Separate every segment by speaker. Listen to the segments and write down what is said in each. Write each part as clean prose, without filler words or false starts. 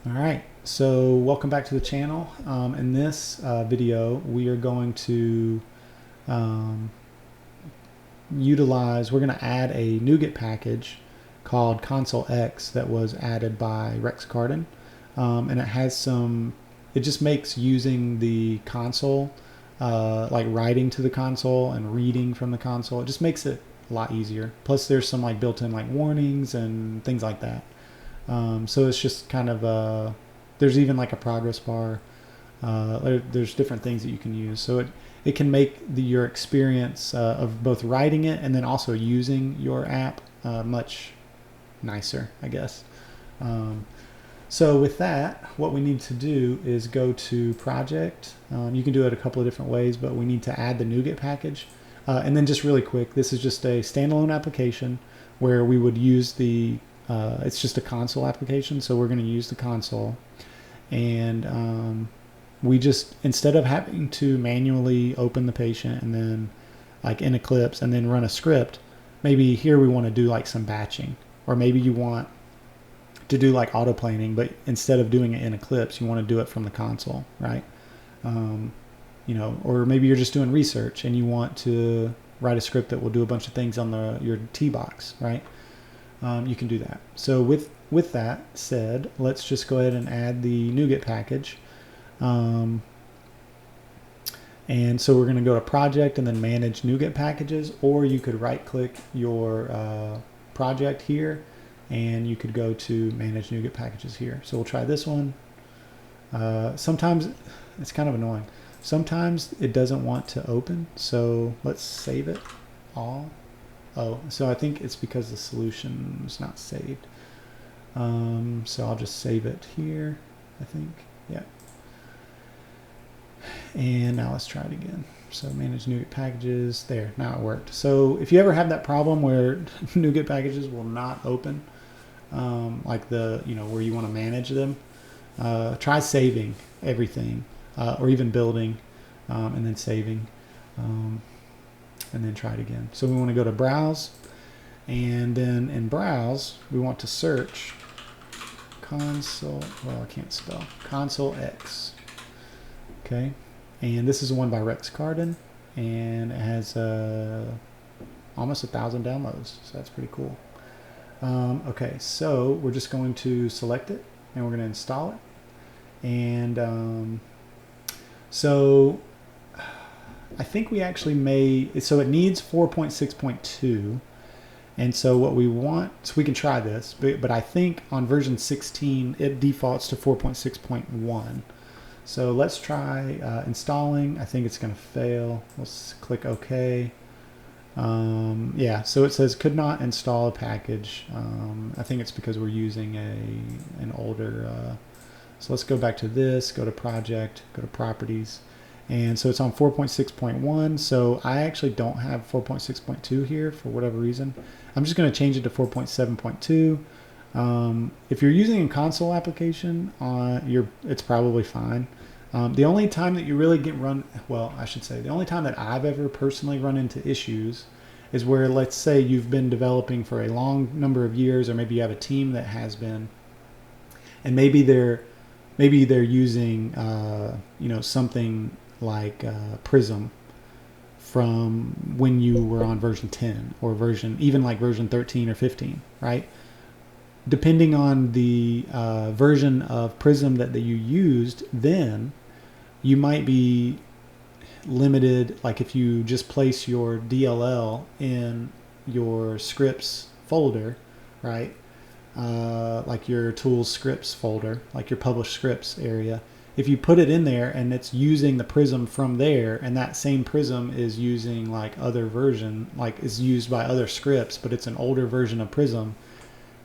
Speaker 1: All right, so welcome back to the channel. In this video, we are going to um, we're going to add a Nuget package called ConsoleX that was added by Cardan. And it just makes using the console, like writing to the console and reading from the console, it just makes it a lot easier. Plus there's some like built-in like warnings and things like that. So it's just kind of there's even like a progress bar. There's different things that you can use. So it can make your experience of both writing it and then also using your app much nicer, I guess. So with that, what we need to do is go to project. You can do it a couple of different ways, but we need to add the Nuget package. And then just really quick, this is just a standalone application where we would use it's just a console application, so we're going to use the console. And we just, instead of having to manually open the patient and then like in Eclipse and then run a script, maybe here we want to do like some batching, or maybe you want to do like auto planing, but instead of doing it in Eclipse, you want to do it from the console, right? Or maybe you're just doing research and you want to write a script that will do a bunch of things on your T-box, right? You can do that. So with that said, let's just go ahead and add the Nuget package. And so we're going to go to project and then manage Nuget packages, or you could right click your project here and you could go to manage Nuget packages here. So we'll try this one. Sometimes it's kind of annoying. Sometimes it doesn't want to open, so let's save it all. Oh, so I think it's because the solution is not saved. So I'll just save it here, I think. Yeah. And now let's try it again. So manage Nuget packages. There, now it worked. So if you ever have that problem where Nuget packages will not open, like where you want to manage them, try saving everything, or even building, and then saving. And then try it again. So we want to go to browse, and then in browse we want to search ConsoleX. Okay, and this is the one by Cardan, and it has almost 1,000 downloads, so that's pretty cool. Okay, so we're just going to select it and we're going to install it, and so I think we actually so it needs 4.6.2, and so what we want, so we can try this, but I think on version 16 it defaults to 4.6.1. So let's try installing. I think it's going to fail. Let's click OK. Yeah, so it says could not install a package. I think it's because we're using an older. So let's go back to this, go to project, go to properties. And so it's on 4.6.1, so I actually don't have 4.6.2 here for whatever reason. I'm just going to change it to 4.7.2. If you're using a console application, it's probably fine. The only time that you really the only time that I've ever personally run into issues is where, let's say you've been developing for a long number of years, or maybe you have a team that has been, and maybe they're using something like Prism from when you were on version 10 or even like version 13 or 15, right? Depending on the version of Prism that you used, then you might be limited. Like if you just place your DLL in your scripts folder, right? Like your tools scripts folder, like your published scripts area, if you put it in there and it's using the Prism from there, and that same Prism is using like other version, like is used by other scripts, but it's an older version of Prism,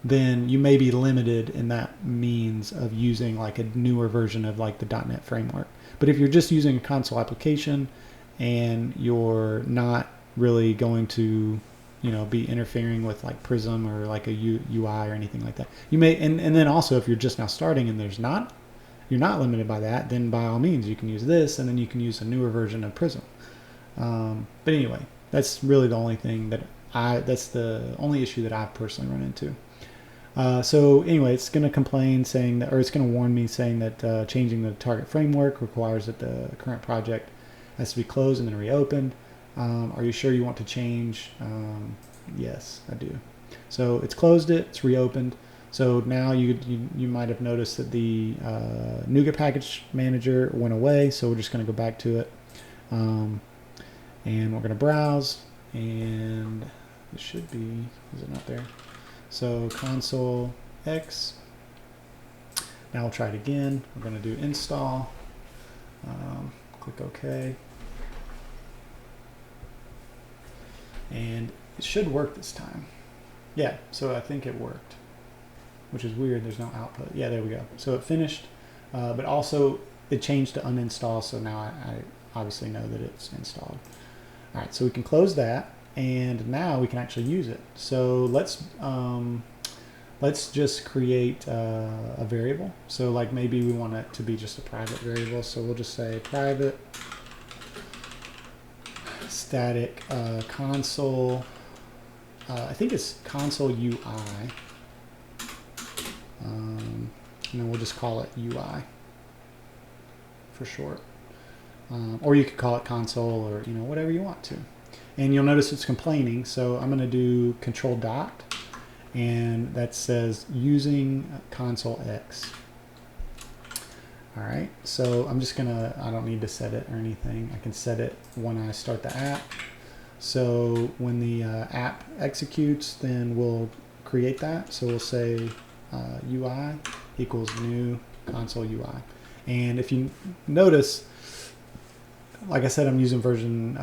Speaker 1: then you may be limited in that means of using like a newer version of like the .NET framework. But if you're just using a console application and you're not really going to be interfering with like Prism or like a UI or anything like that, you may, and then also if you're just now starting and you're not limited by that, then by all means you can use this, and then you can use a newer version of Prism. But anyway, that's really the only thing that's the only issue that I've personally run into. So anyway, it's going to complain saying that, or it's going to warn me saying that changing the target framework requires that the current project has to be closed and then reopened. Are you sure you want to change? Yes, I do. So it's closed it, it's reopened. So now you might have noticed that the Nuget Package Manager went away. So we're just going to go back to it. And we're going to browse, and it should be, is it not there? So ConsoleX. Now we'll try it again. We're going to do install. Click OK. And it should work this time. Yeah, so I think it worked, which is weird. There's no output. Yeah, there we go. So it finished, but also it changed to uninstall. So now I obviously know that it's installed. All right, so we can close that, and now we can actually use it. So let's just create a variable. So like maybe we want it to be just a private variable. So we'll just say private static console. I think it's console UI. And then we'll just call it UI for short. Or you could call it console, or whatever you want to. And you'll notice it's complaining. So I'm going to do control dot, and that says using ConsoleX. All right. So I'm just gonna. I don't need to set it or anything. I can set it when I start the app. So when the app executes, then we'll create that. So we'll say UI equals new console UI. And if you notice, like I said, I'm using version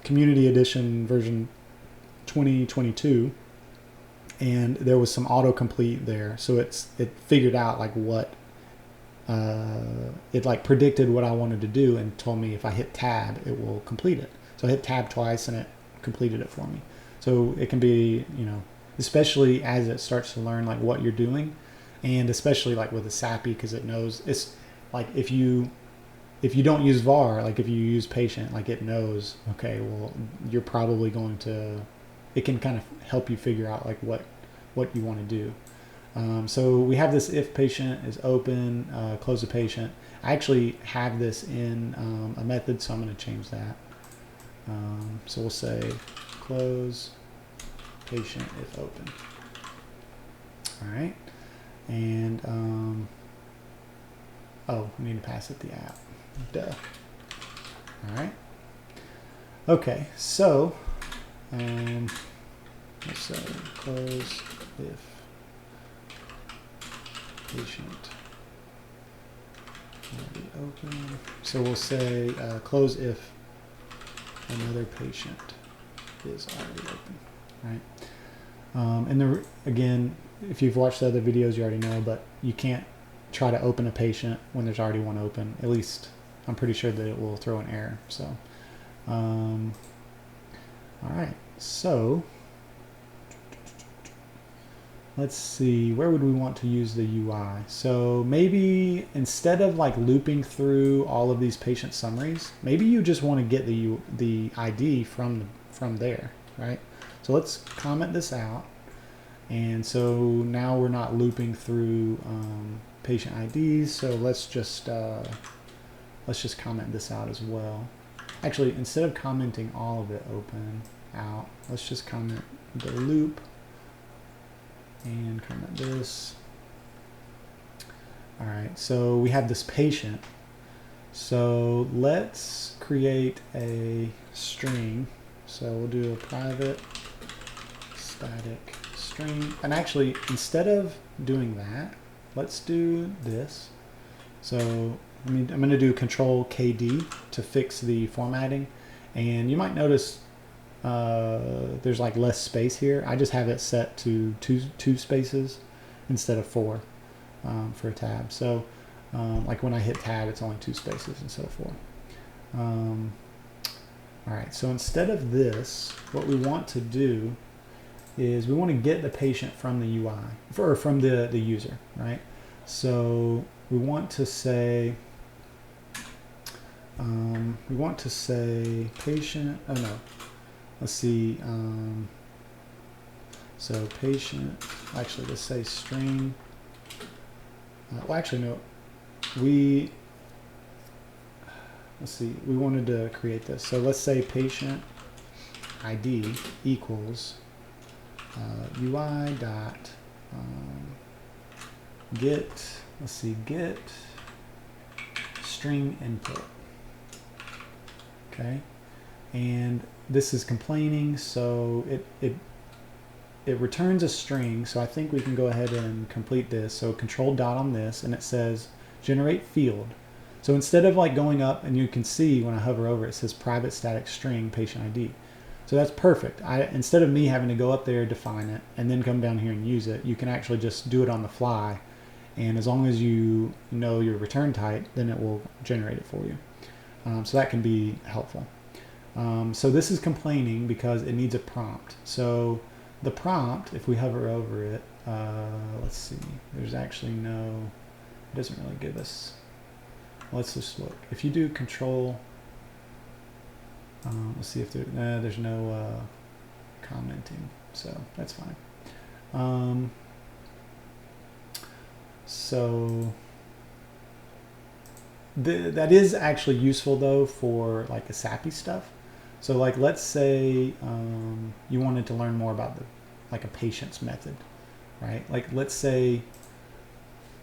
Speaker 1: Community Edition version 2022, and there was some autocomplete there. So it figured out like what it like predicted what I wanted to do and told me if I hit tab, it will complete it. So I hit tab twice and it completed it for me. So it can be, especially as it starts to learn like what you're doing, and especially like with ESAPI, because it knows it's like if you don't use var, like if you use patient, like it knows, okay, well, you're probably going to, it can kind of help you figure out like what you want to do. So we have this if patient is open, close the patient. I actually have this in a method, so I'm going to change that. So we'll say close patient if open. All right. And, oh, we need to pass it the app. Duh. All right. Okay. So, let's say close if patient already open. So we'll say close if another patient is already open, right? And again, if you've watched the other videos, you already know, but you can't try to open a patient when there's already one open. At least I'm pretty sure that it will throw an error. So, all right. So let's see, where would we want to use the UI? So maybe instead of like looping through all of these patient summaries, maybe you just want to get the ID from there, right? So let's comment this out. And so now we're not looping through patient IDs. So let's just comment this out as well. Actually, instead of commenting all of it open out, let's just comment the loop and comment this. All right, so we have this patient. So let's create a string. So we'll do a private static string. And actually, instead of doing that, let's do this. So I'm going to do Control KD to fix the formatting. And you might notice there's like less space here. I just have it set to two spaces instead of 4 for a tab. So like when I hit tab, it's only 2 spaces instead of 4. All right, so instead of this, what we want to do is we want to get the patient from the UI, or from the user, right? So we want to say patient, oh no, let's see. So patient, actually let's say string, well actually no, let's see, we wanted to create this. So let's say patient ID equals UI dot get, let's see, get string input. Okay, and this is complaining, so it returns a string. So I think we can go ahead and complete this. So control dot on this, and it says generate field. So instead of like going up, and you can see when I hover over it says private static string patient ID. So that's perfect. Instead of me having to go up there, define it, and then come down here and use it, you can actually just do it on the fly. And as long as you know your return type, then it will generate it for you. So that can be helpful. So this is complaining because it needs a prompt. So the prompt, if we hover over it, let's see, there's actually no, it doesn't really give us, let's just look. If you do control, let's see if there's no commenting, so that's fine. So that is actually useful though for like ESAPI stuff. So like let's say you wanted to learn more about like a patient's method, right? Like let's say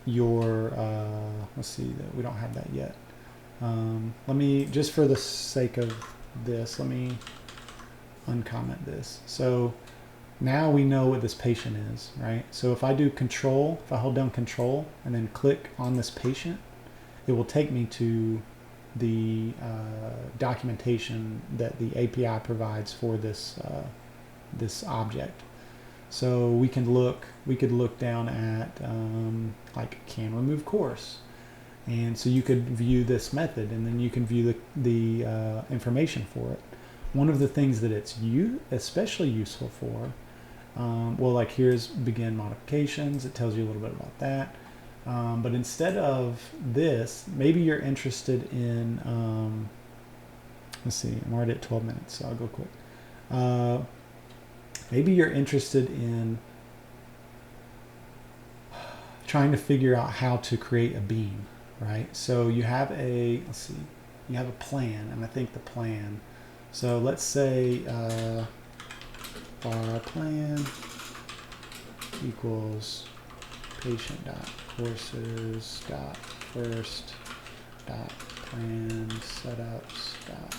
Speaker 1: your let's see, that we don't have that yet. Let me, just for the sake of this, let me uncomment this. So now we know what this patient is, right? So if I do control, if I hold down control and then click on this patient, it will take me to the documentation that the API provides for this this object. So we could look down at like can remove course, and so you could view this method, and then you can view the information for it. One of the things that it's especially useful for, well, like here's begin modifications. It tells you a little bit about that. But instead of this, maybe you're interested in, let's see, I'm already at 12 minutes, so I'll go quick. Maybe you're interested in trying to figure out how to create a beam, right? So you have a, let's see, you have a plan, and I think the plan, so let's say our plan equals patient dot courses dot first dot plan setups dot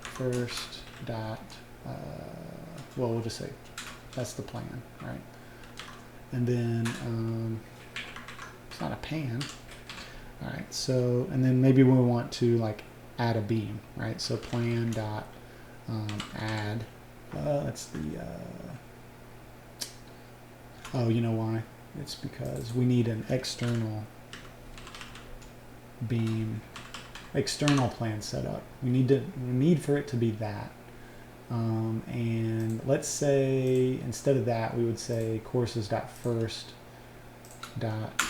Speaker 1: first dot well, we'll just say that's the plan, right? And then it's not a pan. All right, so, and then maybe we want to like add a beam, right? So plan dot add, that's the oh, you know why? It's because we need an external beam, external plan setup. We need for it to be that. And let's say instead of that, we would say courses.first dot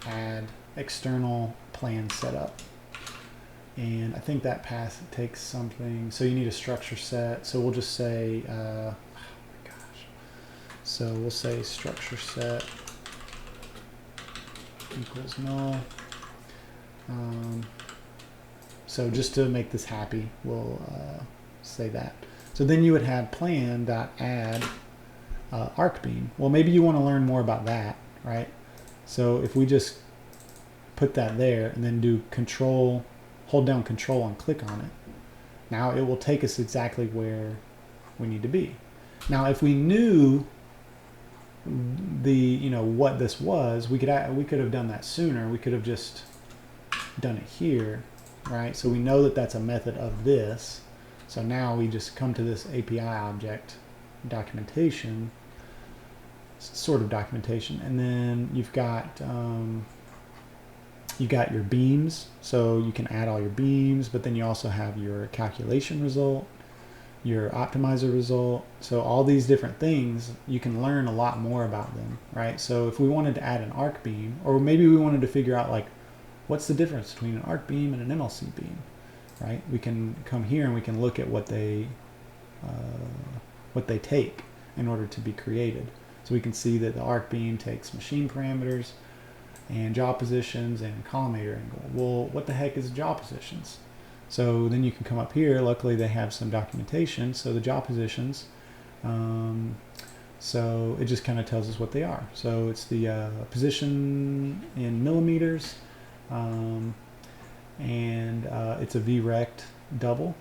Speaker 1: add external plan setup. And I think that path takes something. So you need a structure set. So we'll just say, oh my gosh. So we'll say structure set equals null. So just to make this happy, we'll say that. So then you would have plan.add arc beam. Well, maybe you want to learn more about that, right? So if we just put that there and then do control, hold down control and click on it, now it will take us exactly where we need to be. Now if we knew what this was, we could have done that sooner. We could have just done it here, right? So we know that that's a method of this. So now we just come to this API object documentation, sort of documentation, and then you've got your beams, so you can add all your beams, but then you also have your calculation result, your optimizer result. So all these different things, you can learn a lot more about them, right? So if we wanted to add an arc beam, or maybe we wanted to figure out like what's the difference between an arc beam and an MLC beam, right? We can come here and we can look at what they take, in order to be created. So we can see that the arc beam takes machine parameters and jaw positions and collimator angle. Well, what the heck is jaw positions? So then you can come up here. Luckily they have some documentation. So the jaw positions, so it just kind of tells us what they are. So it's the position in millimeters, and it's a V-rect double.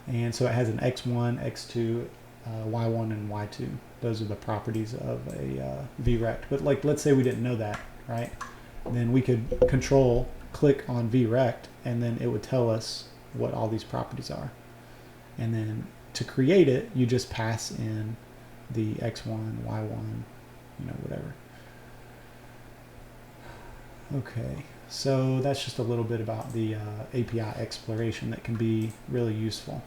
Speaker 1: And so it has an X1, X2, Y1, and Y2. Those are the properties of a V-rect. But like, let's say we didn't know that, right? Then we could click on V-rect, and then it would tell us what all these properties are. And then to create it, you just pass in the X1, Y1, whatever. Okay, so that's just a little bit about the API exploration that can be really useful.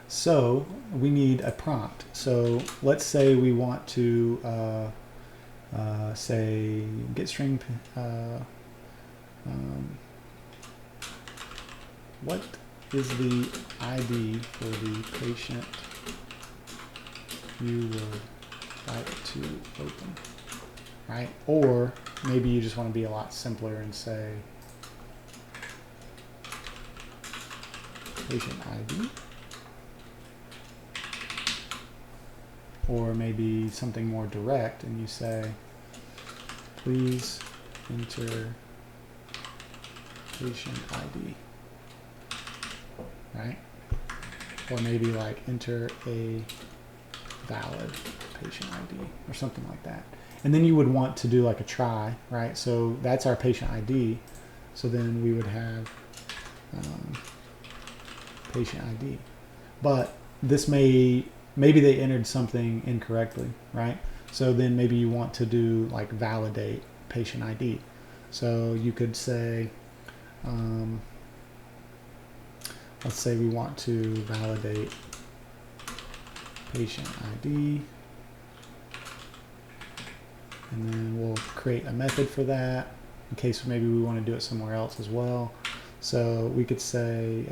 Speaker 1: So we need a prompt. So let's say we want to say get string. What is the ID for the patient you would like to open? Right? Or maybe you just want to be a lot simpler and say patient ID. Or maybe something more direct and you say, please enter patient ID. Right? Or maybe like enter a valid patient ID or something like that. And then you would want to do like a try, right? So that's our patient ID. So then we would have patient ID. But this maybe they entered something incorrectly, right? So then maybe you want to do like validate patient ID. So you could say, let's say we want to validate patient ID. And then we'll create a method for that in case maybe we want to do it somewhere else as well. So we could say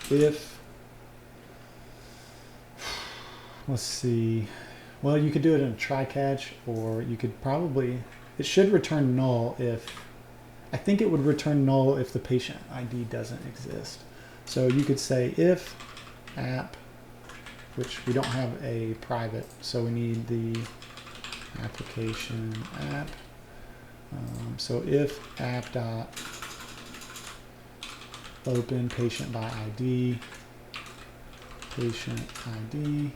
Speaker 1: if, let's see, well, you could do it in a try catch, or you could probably, it should return null if, I think it would return null if the patient ID doesn't exist. So you could say if app, which we don't have a private, so we need the application app. So if app dot open patient by ID, patient ID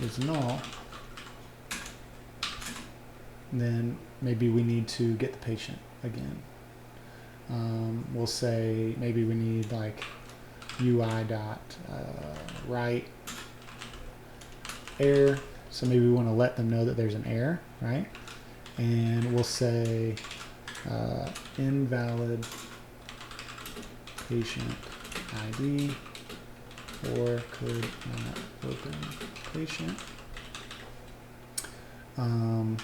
Speaker 1: is null, then maybe we need to get the patient again. We'll say maybe we need like UI dot write error. So maybe we want to let them know that there's an error, right? And we'll say invalid patient ID, or could not open patient. And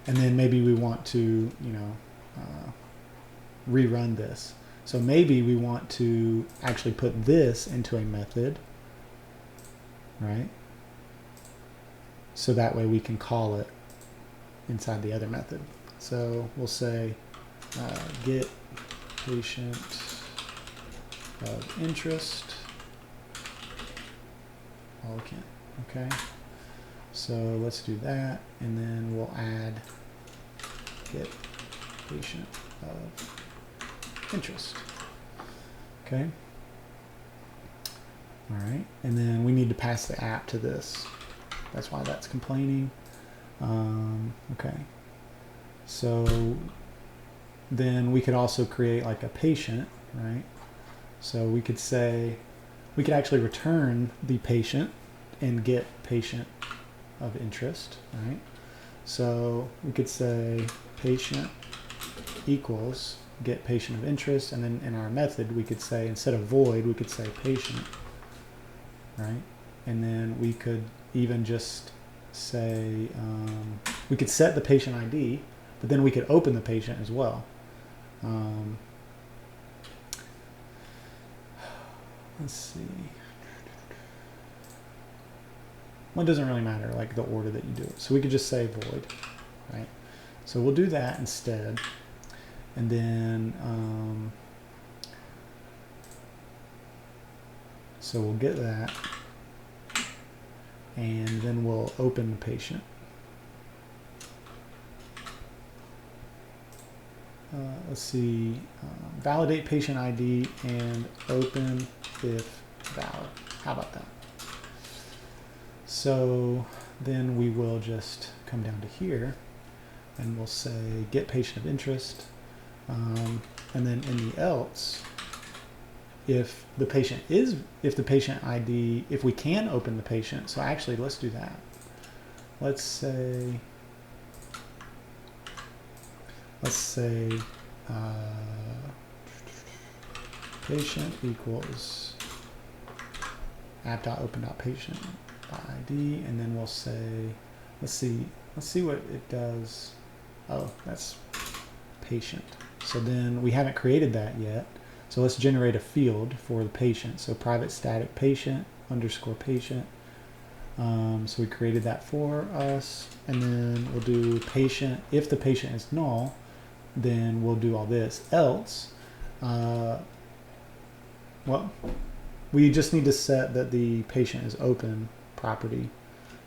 Speaker 1: then maybe we want to, rerun this. So maybe we want to actually put this into a method, right? So that way we can call it inside the other method. So we'll say get patient of interest. Oh, we can't. Okay. So let's do that, and then we'll add get patient of interest. Okay. All right, and then we need to pass the app to this. That's why that's complaining. Okay. So then we could also create like a patient, right? So we could say, we could actually return the patient and get patient of interest, right? So we could say patient equals get patient of interest, and then in our method we could say, instead of void, we could say patient, right? And then we could even just say, we could set the patient ID, but then we could open the patient as well. Let's see. well, it doesn't really matter, like the order that you do it. So we could just say void, right? So we'll do that instead. And then, so we'll get that. And then we'll open the patient. Let's see, validate patient ID and open if valid. How about that? So then we will just come down to here and we'll say get patient of interest. And then in the else, if the patient ID, if we can open the patient, so actually let's do that. Let's say patient equals app.open.patient ID, and then we'll say, let's see what it does. Oh, that's patient. So then we haven't created that yet. So let's generate a field for the patient. So private static patient underscore patient. So we created that for us, and then we'll do patient. If the patient is null, then we'll do all this. Else, well, we just need to set that the patient is open property.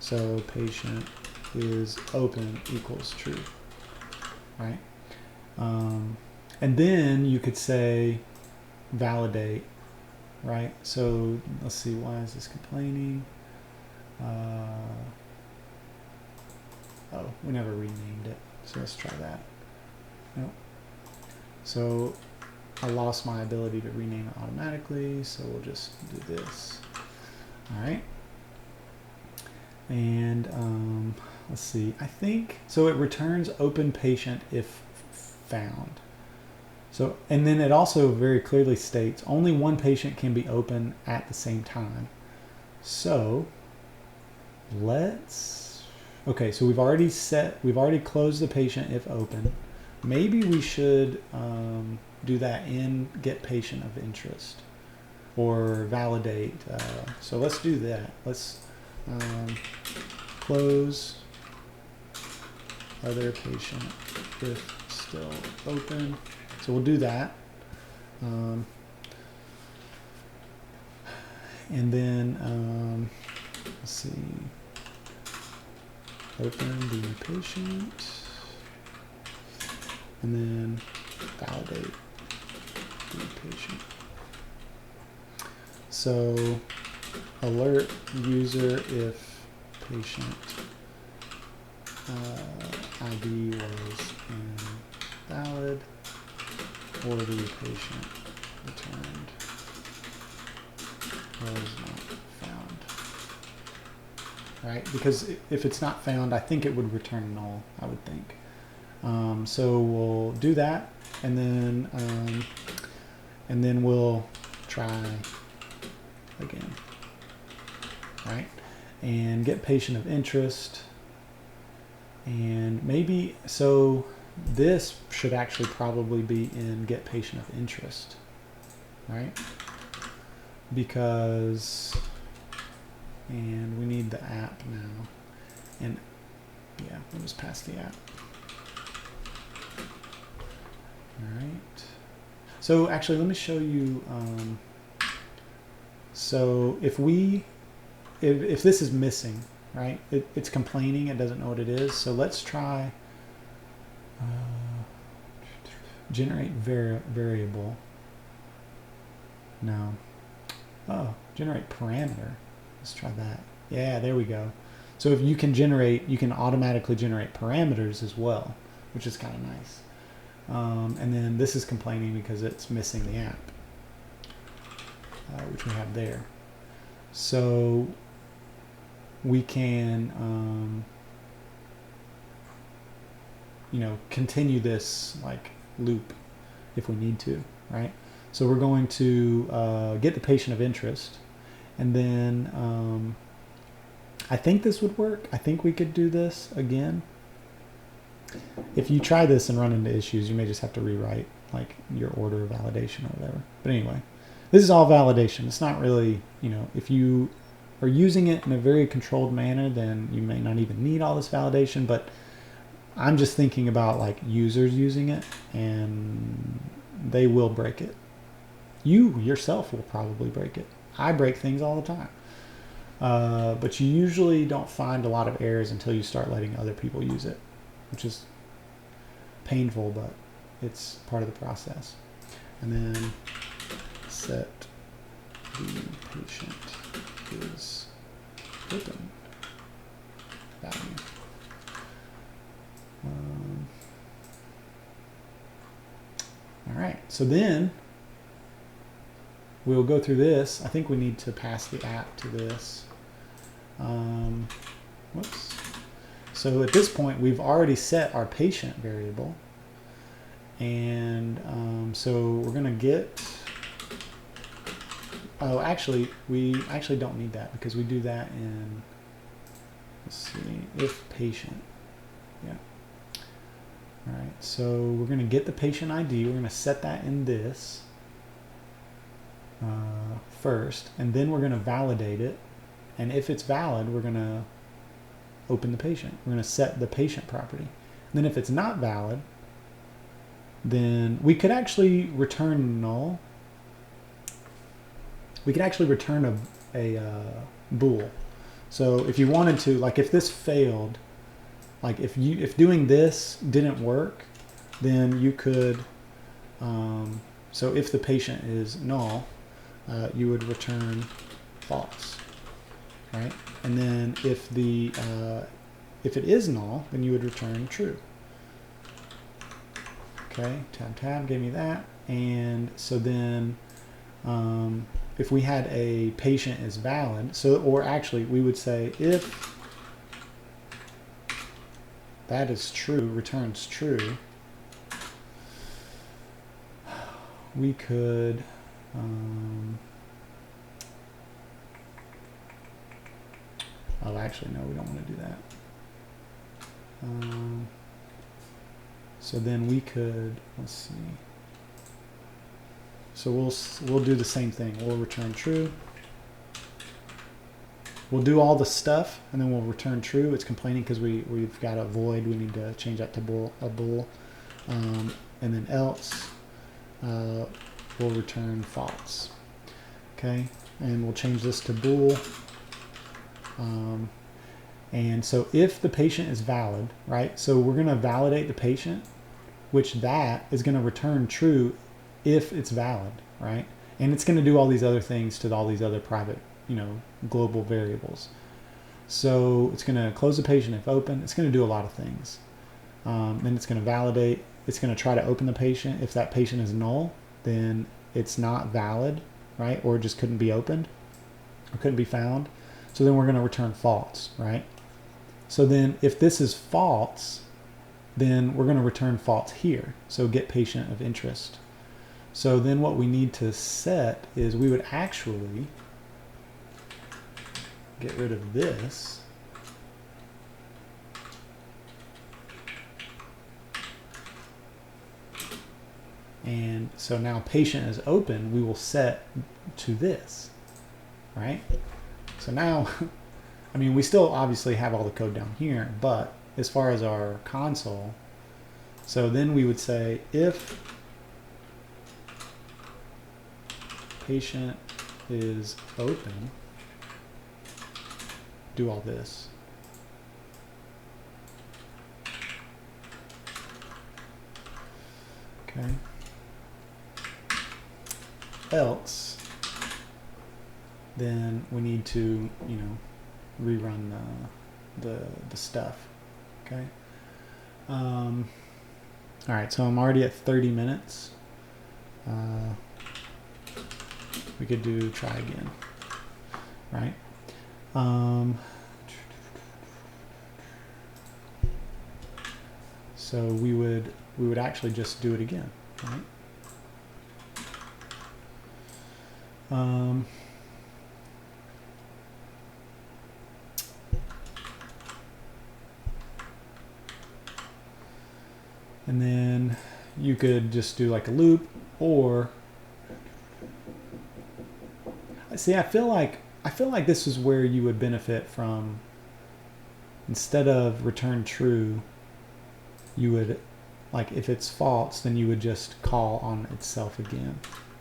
Speaker 1: So patient is open equals true, right? And then you could say validate, right? So let's see, why is this complaining? Oh, we never renamed it. So let's try that. Nope. So I lost my ability to rename it automatically, so we'll just do this. All right. And let's see, I think, so it returns open patient if found. So, and then it also very clearly states only one patient can be open at the same time. So let's, okay, so we've already closed the patient if open. Maybe we should do that in get patient of interest or validate. So let's do that. Let's close other patient if still open. So we'll do that. And then let's see, open the patient, and then validate the patient. So alert user if patient ID was invalid or the patient returned was not found. Right? Because if it's not found, I think it would return null, I would think. So we'll do that, and then we'll try again. Right? And get patient of interest. And maybe, so this should actually probably be in get patient of interest, right? Because, and we need the app now. And yeah, we'll just pass the app. All right. So actually, let me show you. So if this is missing, right? It's complaining. It doesn't know what it is. So let's try generate variable. No. Oh, generate parameter. Let's try that. Yeah, there we go. So if you can automatically generate parameters as well, which is kind of nice. And then this is complaining because it's missing the app, which we have there. So we can, continue this like loop if we need to, right? So we're going to get the patient of interest, and then I think this would work. I think we could do this again. If you try this and run into issues, you may just have to rewrite like your order of validation or whatever. But anyway, this is all validation. It's not really, if you are using it in a very controlled manner, then you may not even need all this validation. But I'm just thinking about like users using it, and they will break it. You yourself will probably break it. I break things all the time. But you usually don't find a lot of errors until you start letting other people use it, which is painful, but it's part of the process. And then set the patient is open value. All right, so then we'll go through this. I think we need to pass the app to this. Whoops. So at this point, we've already set our patient variable. And so we're going to get, oh, actually, we actually don't need that because we do that in, let's see, if patient. Yeah. All right, so we're going to get the patient ID. We're going to set that in this first, and then we're going to validate it. And if it's valid, we're going to open the patient. We're going to set the patient property. And then if it's not valid, then we could actually return null. We could actually return a bool. So if you wanted to, like if this failed, like if doing this didn't work, then you could, so if the patient is null, you would return false, right? And then if it is null, then you would return true. Okay, tab gave me that. And so then if we had a patient is valid, so, or actually we would say if that is true, returns true, we could oh, actually, no, we don't want to do that. So then we could, let's see. So we'll do the same thing. We'll return true. We'll do all the stuff, and then we'll return true. It's complaining because we've got a void. We need to change that to a bool. And then else, we'll return false. Okay, and we'll change this to bool. And so if the patient is valid, right? So we're going to validate the patient, which that is going to return true if it's valid, right? And it's going to do all these other things to all these other private, global variables. So it's going to close the patient if open. It's going to do a lot of things. Then it's going to validate. It's going to try to open the patient. If that patient is null, then it's not valid, right? Or it just couldn't be opened or couldn't be found. So then we're going to return false, right? So then if this is false, then we're going to return false here. So get patient of interest. So then what we need to set is we would actually get rid of this. And so now patient is open, we will set to this, right? So now, I mean, we still obviously have all the code down here, but as far as our console, so then we would say if patient is open, do all this. Okay. Else, then we need to, rerun the stuff. Okay. All right, so I'm already at 30 minutes. We could do try again, right? So we would actually just do it again, right? And then you could just do like a loop, or see, I feel like I feel like this is where you would benefit from, instead of return true, you would, like if it's false, then you would just call on itself again.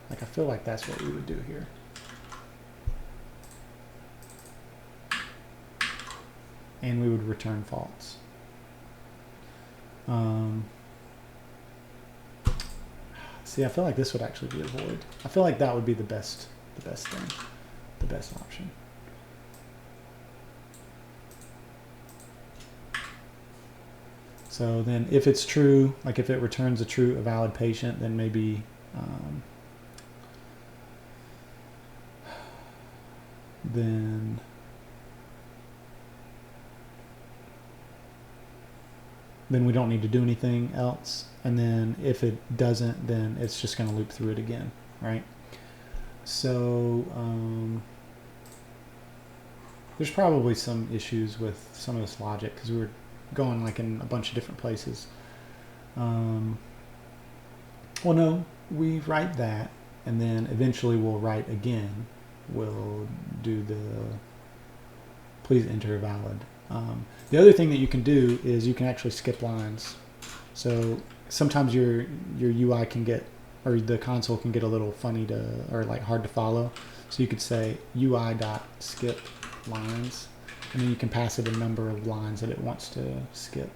Speaker 1: Like I feel like that's what we would do here. And we would return false. See, I feel like this would actually be a void. I feel like that would be the best thing, the best option. So then if it's true, like if it returns a valid patient, then maybe then we don't need to do anything else. And then if it doesn't, then it's just going to loop through it again, right? So there's probably some issues with some of this logic because we were going like in a bunch of different places. Well, no, we write that, and then eventually we'll write again. We'll do the please enter valid. The other thing that you can do is you can actually skip lines. So sometimes your UI can get, or the console can get a little funny to, or like hard to follow. So you could say UI.skip lines, and then you can pass it a number of lines that it wants to skip.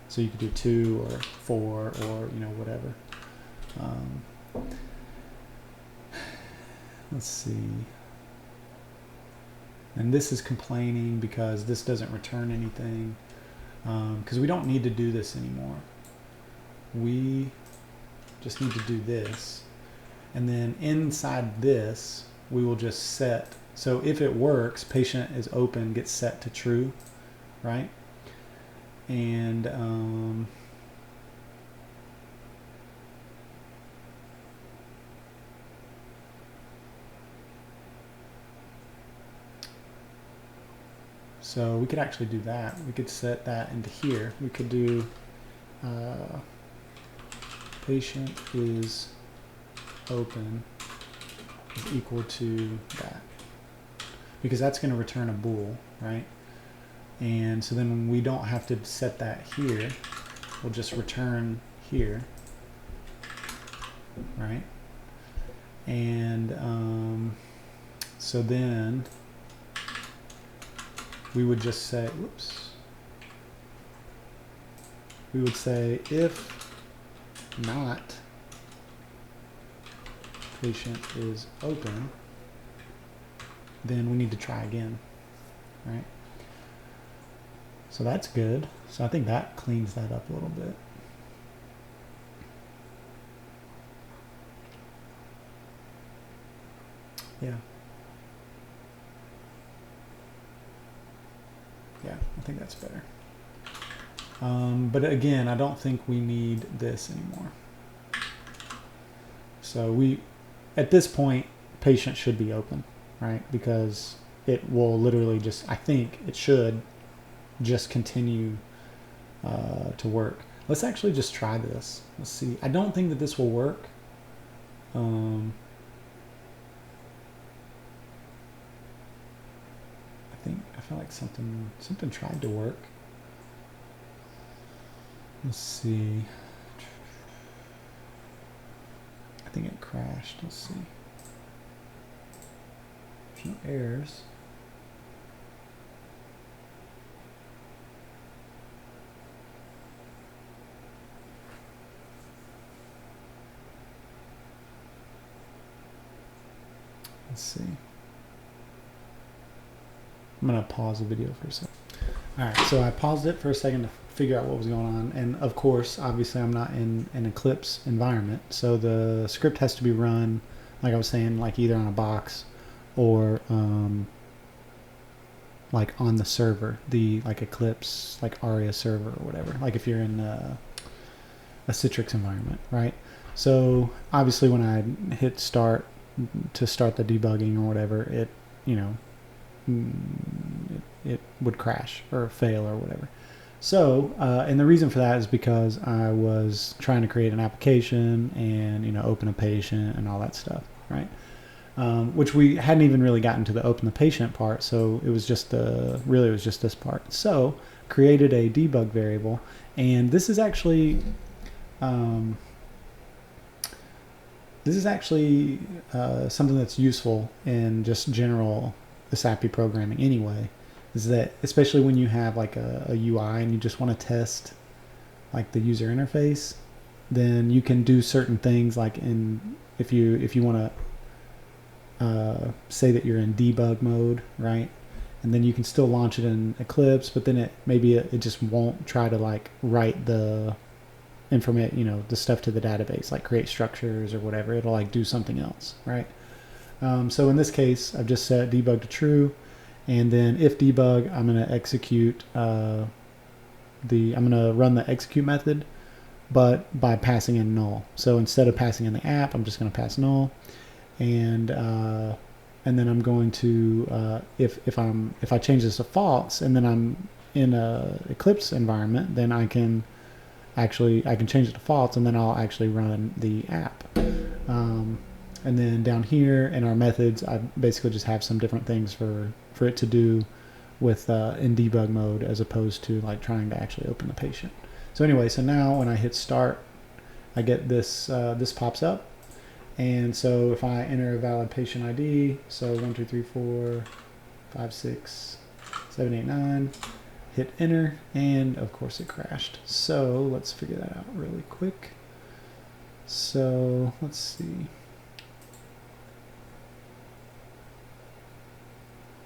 Speaker 1: So you could do 2 or 4 or whatever. Let's see. And this is complaining because this doesn't return anything, because we don't need to do this anymore. We just need to do this, and then inside this we will just set, so if it works, patient is open gets set to true, right? And so we could actually do that. We could set that into here. We could do patient is open is equal to that, because that's going to return a bool, right? And so then we don't have to set that here. We'll just return here, right? And so then we would just say, whoops, we would say if not patient is open, then we need to try again, right? So that's good. So I think that cleans that up a little bit. Yeah. Yeah, I think that's better. But again, I don't think we need this anymore. So we, at this point, patient should be open, right? Because it will literally just, I think it should just continue to work. Let's actually just try this. Let's see. I don't think that this will work. I feel like something tried to work. Let's see. I think it crashed. Let's see. There's no errors. Let's see. I'm going to pause the video for a second. All right, so I paused it for a second to figure out what was going on. And of course, obviously I'm not in an Eclipse environment. So the script has to be run, like I was saying, like either on a box or like on the server, the like Eclipse, like ARIA server or whatever. Like if you're in a Citrix environment, right? So obviously when I hit start to start the debugging or whatever, it, it would crash or fail or whatever. So, and the reason for that is because I was trying to create an application and, open a patient and all that stuff, right? which we hadn't even really gotten to the open the patient part. So it was just really it was just this part. So created a debug variable, and this is actually something that's useful in just general ESAPI programming anyway. Is that especially when you have like a UI and you just want to test like the user interface, then you can do certain things like if you want to say that you're in debug mode, right? And then you can still launch it in Eclipse, but then it just won't try to like write the the stuff to the database, like create structures or whatever. It'll like do something else, right? So in this case, I've just set debug to true, and then if debug, I'm going to execute I'm going to run the execute method, but by passing in null. So instead of passing in the app, I'm just going to pass null, and then I'm going to if I change this to false, and then I'm in a Eclipse environment, then I can change it to false, and then I'll actually run the app. And then down here in our methods, I basically just have some different things for it to do with in debug mode, as opposed to like trying to actually open the patient. So anyway, so now when I hit start, I get this this pops up, and so if I enter a valid patient ID, so 1 2 3 4 5 6 7 8 9, hit enter, and of course it crashed. So let's figure that out really quick. So let's see.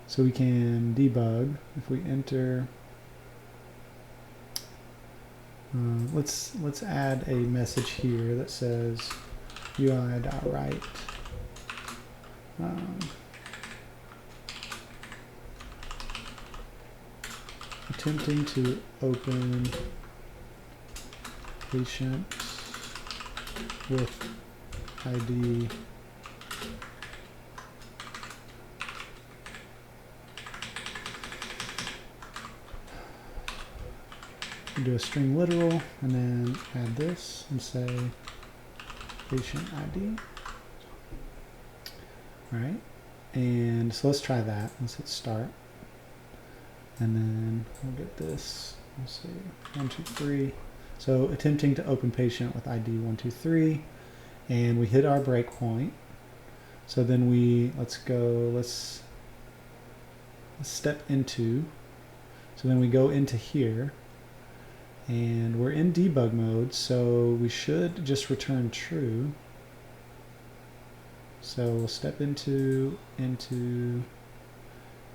Speaker 1: So we can debug if we enter. Let's add a message here that says UI.write. Attempting to open patient with ID do a string literal, and then add this and say patient ID. All right, and so let's try that. Let's hit start, and then we'll get this. Let's see, 1 2 3. So attempting to open patient with ID 1 2 3, and we hit our breakpoint. So then let's step into. So then we go into here. And we're in debug mode, so we should just return true. So we'll step into, and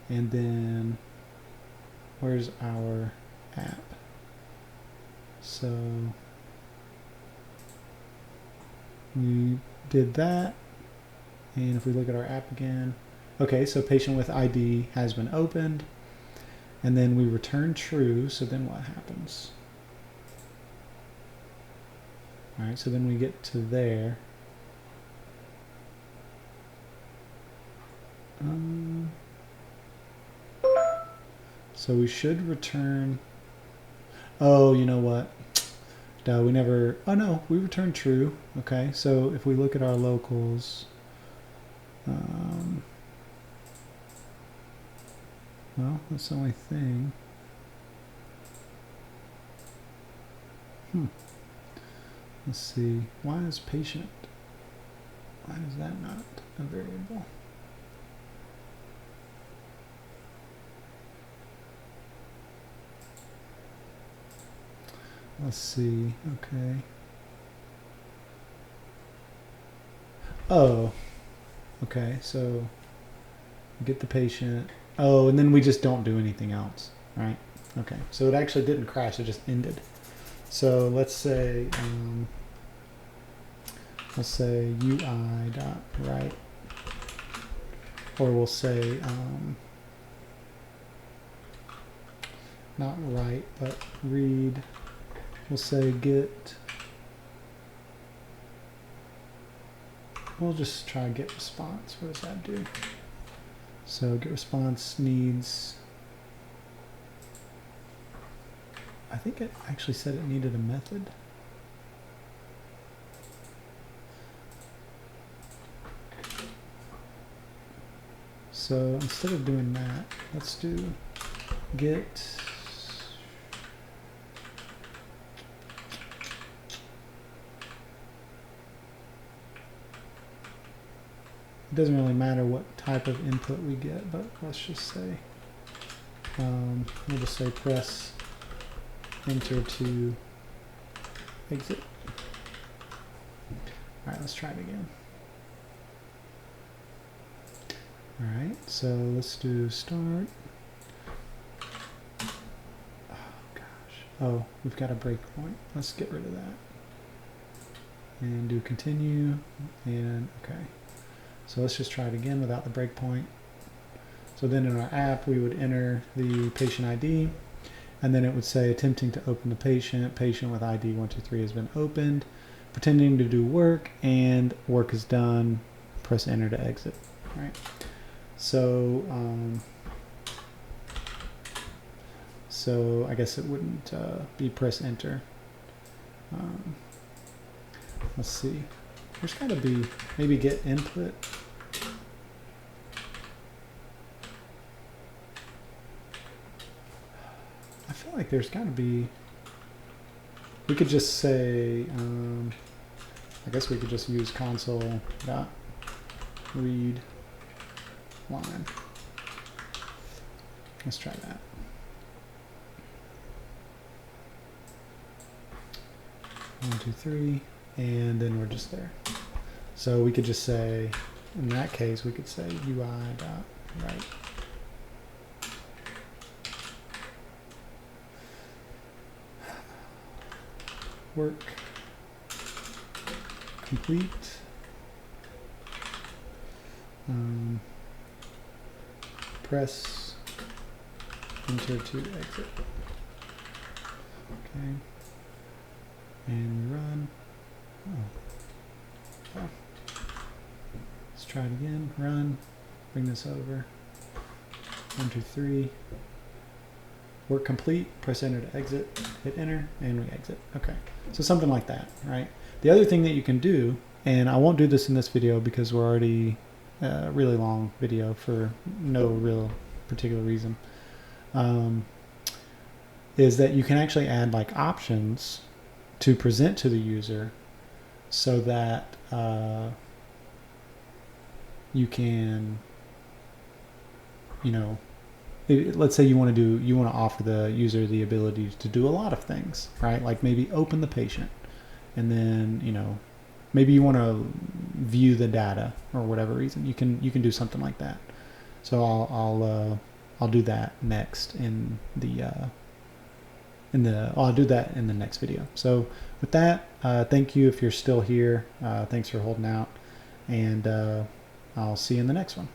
Speaker 1: then where's our app? So we did that, and if we look at our app again, okay, so patient with ID has been opened, and then we return true, so then what happens? All right, so then we get to there. So we should return. Oh, you know what? No, we never. Oh no, we returned true. Okay, so if we look at our locals, well, that's the only thing. Let's see, why is patient? Why is that not a variable? Let's see, okay. Oh, okay, so get the patient. Oh, and then we just don't do anything else, right? Okay, so it actually didn't crash, it just ended. So let's say UI.write, or we'll say not write but read. We'll say get. We'll just try get response. What does that do? So get response needs. I think it actually said it needed a method. So instead of doing that, let's do get it doesn't really matter what type of input we get, but let's just say we'll just say press enter to exit. All right, let's try it again. All right, so let's do start. Oh gosh. Oh, we've got a breakpoint. Let's get rid of that. And do continue. And okay. So let's just try it again without the breakpoint. So then in our app, we would enter the patient ID, and then it would say attempting to open the patient. Patient with ID 123 has been opened. Pretending to do work, and work is done. Press enter to exit. All right. So, so I guess it wouldn't be press enter. Let's see. There's got to be maybe get input. I feel like there's got to be. We could just say. I guess we could just use console dot read line. Let's try that. One, two, three, and then we're just there. So we could just say, in that case, we could say UI dot write. Work complete. Press enter to exit. Okay. And we run. Oh. Let's try it again. Run. Bring this over. 1, 2, 3. Work complete. Press enter to exit. Hit enter, and we exit. Okay. So something like that, right? The other thing that you can do, and I won't do this in this video because we're already a really long video for no real particular reason, is that you can actually add like options to present to the user so that you can, you know, let's say you want to offer the user the ability to do a lot of things, right? Like maybe open the patient, and then, you know, maybe you want to view the data or whatever reason. You can do something like that. So I'll do that next in the I'll do that in the next video. So with that, thank you if you're still here. Thanks for holding out, and I'll see you in the next one.